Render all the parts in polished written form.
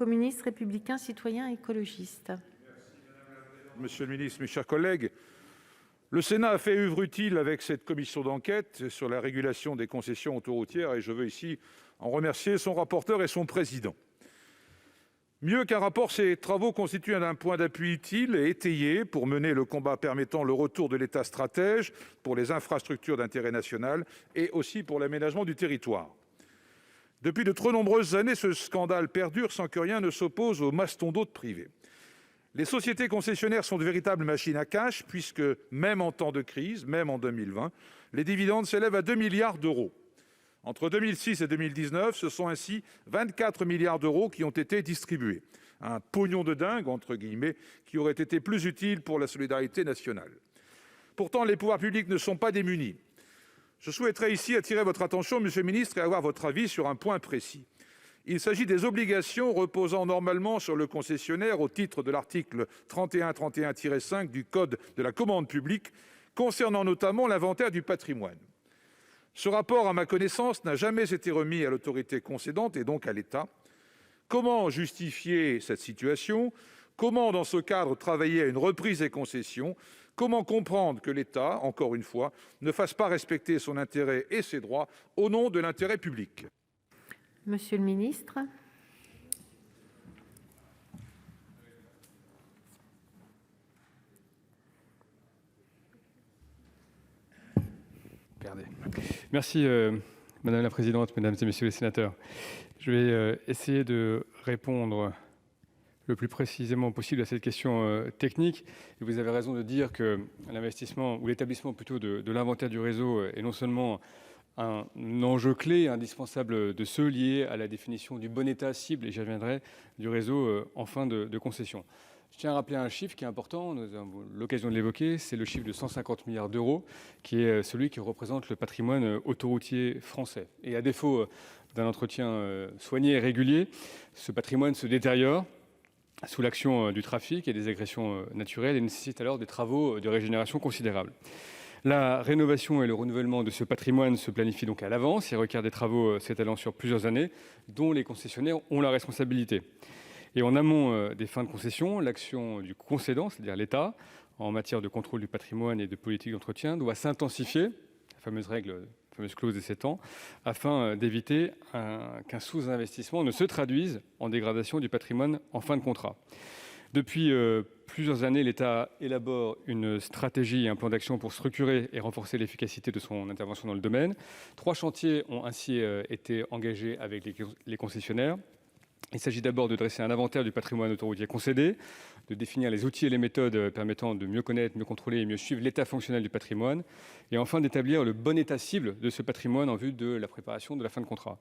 Communiste, républicain, citoyen et écologiste. Monsieur le ministre, mes chers collègues, le Sénat a fait œuvre utile avec cette commission d'enquête sur la régulation des concessions autoroutières et je veux ici en remercier son rapporteur et son président. Mieux qu'un rapport, ces travaux constituent un point d'appui utile et étayé pour mener le combat permettant le retour de l'État stratège pour les infrastructures d'intérêt national et aussi pour l'aménagement du territoire. Depuis de trop nombreuses années, ce scandale perdure sans que rien ne s'oppose aux mastodontes privés. Les sociétés concessionnaires sont de véritables machines à cash puisque, même en temps de crise, même en 2020, les dividendes s'élèvent à 2 milliards d'euros. Entre 2006 et 2019, ce sont ainsi 24 milliards d'euros qui ont été distribués. Un « pognon de dingue » entre guillemets, qui aurait été plus utile pour la solidarité nationale. Pourtant, les pouvoirs publics ne sont pas démunis. Je souhaiterais ici attirer votre attention, monsieur le ministre, et avoir votre avis sur un point précis. Il s'agit des obligations reposant normalement sur le concessionnaire au titre de l'article 3131-5 du Code de la commande publique, concernant notamment l'inventaire du patrimoine. Ce rapport, à ma connaissance, n'a jamais été remis à l'autorité concédante et donc à l'État. Comment justifier cette situation ? Comment, dans ce cadre, travailler à une reprise des concessions ? Comment comprendre que l'État, encore une fois, ne fasse pas respecter son intérêt et ses droits au nom de l'intérêt public ? Monsieur le ministre. Merci, Madame la Présidente, Mesdames et Messieurs les sénateurs. Je vais essayer de répondre le plus précisément possible à cette question technique. Et vous avez raison de dire que l'investissement, ou l'établissement plutôt de l'inventaire du réseau est non seulement un enjeu clé, indispensable de ceux liés à la définition du bon état cible, et j'y reviendrai, du réseau en fin de concession. Je tiens à rappeler un chiffre qui est important, nous avons l'occasion de l'évoquer, c'est le chiffre de 150 milliards d'euros, qui est celui qui représente le patrimoine autoroutier français. Et à défaut d'un entretien soigné et régulier, ce patrimoine se détériore sous l'action du trafic et des agressions naturelles et nécessite alors des travaux de régénération considérables. La rénovation et le renouvellement de ce patrimoine se planifient donc à l'avance et requiert des travaux s'étalant sur plusieurs années, dont les concessionnaires ont la responsabilité. Et en amont des fins de concession, l'action du concédant, c'est-à-dire l'État, en matière de contrôle du patrimoine et de politique d'entretien, doit s'intensifier, la fameuse clause des 7 ans, afin d'éviter qu'un sous-investissement ne se traduise en dégradation du patrimoine en fin de contrat. Depuis plusieurs années, l'État élabore une stratégie et un plan d'action pour structurer et renforcer l'efficacité de son intervention dans le domaine. 3 chantiers ont ainsi été engagés avec les concessionnaires. Il s'agit d'abord de dresser un inventaire du patrimoine autoroutier concédé, de définir les outils et les méthodes permettant de mieux connaître, mieux contrôler et mieux suivre l'état fonctionnel du patrimoine, et enfin d'établir le bon état cible de ce patrimoine en vue de la préparation de la fin de contrat.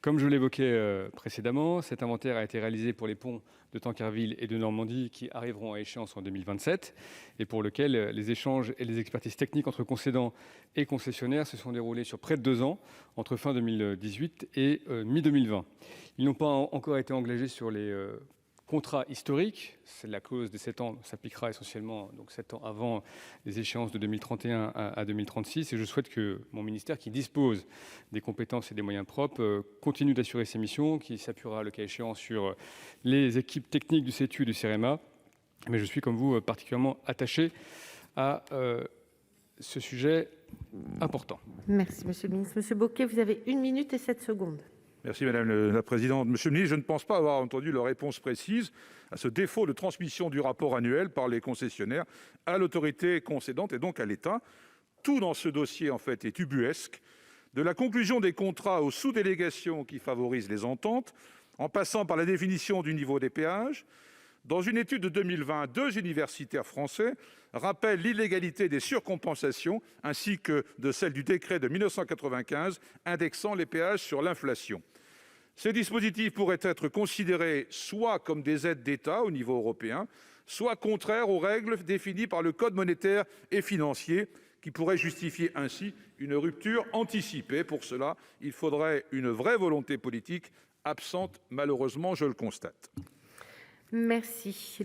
Comme je l'évoquais précédemment, cet inventaire a été réalisé pour les ponts de Tancarville et de Normandie qui arriveront à échéance en 2027 et pour lequel les échanges et les expertises techniques entre concédants et concessionnaires se sont déroulés sur près de 2 ans, entre fin 2018 et mi-2020. Ils n'ont pas encore été engagés sur les contrats historiques. La clause des 7 ans s'appliquera essentiellement donc 7 ans avant les échéances de 2031 à 2036. Et je souhaite que mon ministère, qui dispose des compétences et des moyens propres, continue d'assurer ces missions, qui s'appuiera le cas échéant sur les équipes techniques du CETU et du CEREMA. Mais je suis, comme vous, particulièrement attaché à ce sujet important. Merci, Monsieur le ministre. Monsieur Bocquet, vous avez 1 minute et 7 secondes. Merci Madame la Présidente. Monsieur le ministre, je ne pense pas avoir entendu la réponse précise à ce défaut de transmission du rapport annuel par les concessionnaires à l'autorité concédante et donc à l'État. Tout dans ce dossier, en fait, est ubuesque. De la conclusion des contrats aux sous-délégations qui favorisent les ententes, en passant par la définition du niveau des péages. Dans une étude de 2020, 2 universitaires français rappellent l'illégalité des surcompensations ainsi que de celle du décret de 1995 indexant les péages sur l'inflation. Ces dispositifs pourraient être considérés soit comme des aides d'État au niveau européen, soit contraires aux règles définies par le Code monétaire et financier, qui pourraient justifier ainsi une rupture anticipée. Pour cela, il faudrait une vraie volonté politique, absente malheureusement, je le constate. Merci.